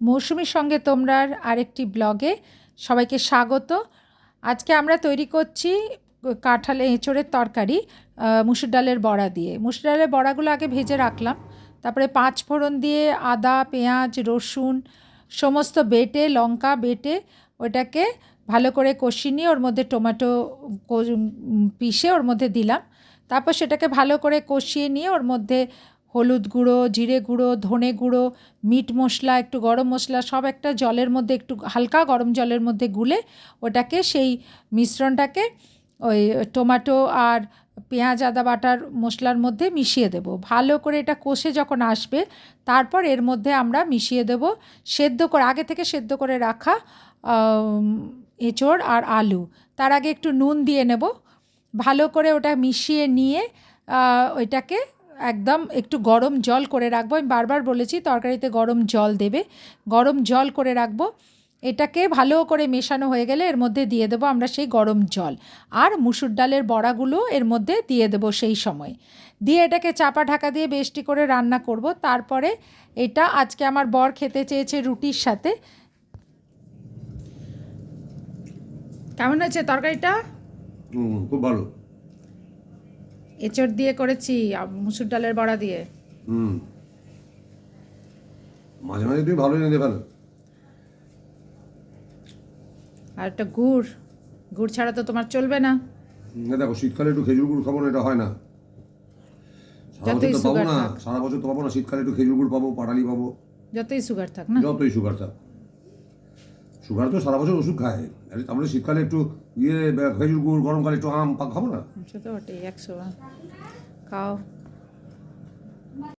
মৌসুমীর সঙ্গে তোমরা আরেকটি ব্লগে সবাইকে স্বাগত। আজকে আমরা তৈরি করছি কাঁঠালে এঁচোড়ের তরকারি মুসুর ডালের বড়া দিয়ে। মুসুর ডালের বড়াগুলো আগে ভেজে রাখলাম, তারপরে 5 ফোড়ন দিয়ে আদা, পেঁয়াজ, রসুন সমস্ত বেটে, লঙ্কা বেটে ওটাকে ভালো করে কষিয়ে নিয়ে ওর মধ্যে টমেটো পিষে ওর মধ্যে দিলাম। তারপর সেটাকে ভালো করে কষিয়ে নিয়ে ওর মধ্যে হলুদ গুঁড়ো, জিরে গুঁড়ো, ধনে গুঁড়ো, মিট মশলা, একটু গরম মশলা সব একটা জলের মধ্যে একটু হালকা গরম জলের মধ্যে গুলে ওটাকে সেই মিশ্রণটাকে ওই টমেটো আর পেঁয়াজ আদা বাটার মশলার মধ্যে মিশিয়ে দেব। ভালো করে এটা কষে যখন আসবে তারপর এর মধ্যে আমরা মিশিয়ে দেব আগে থেকে সেদ্ধ করে রাখা এঁচোড় আর আলু। তার আগে একটু নুন দিয়ে নেব, ভালো করে ওটা মিশিয়ে নিয়ে ওইটাকে একদম একটু গরম জল করে রাখবো। আমি বারবার বলেছি তরকারিতে গরম জল দেবে, গরম জল করে রাখবো। এটাকে ভালো করে মেশানো হয়ে গেলে এর মধ্যে দিয়ে দেবো আমরা সেই গরম জল, আর মুসুর ডালের বড়াগুলো এর মধ্যে দিয়ে দেবো সেই সময়। দিয়ে এটাকে চাপা ঢাকা দিয়ে বেশটি করে রান্না করব। তারপরে এটা আজকে আমার বর খেতে চেয়েছে রুটির সাথে। কেমন হয়েছে তরকারিটা? খুব ভালো। এঁচোড় দিয়ে করেছি, মুসুর ডালের বড়া দিয়ে। মাঝে মাঝে তুমি ভালো নিতে পারো। আর একটা গুড় ছাড়া তো তোমার চলবে না। দেখো শীতকালে একটু খেজুর গুড় খাবো না, এটা হয় না। সারা বছর তো পাবো না, সারা বছর তো পাবো না। শীতকালে একটু খেজুর গুড় পাবো, পাটালি পাবো। যতই সুগার থাক না, যতই সুগার থাক। সুগার তো সারা বছর ওষুধ খায়, আমরা শীতকালে একটু খেজুর গুড়, গরমকালে একটু আম খাবো না। সেটা বটে, 100 খাও।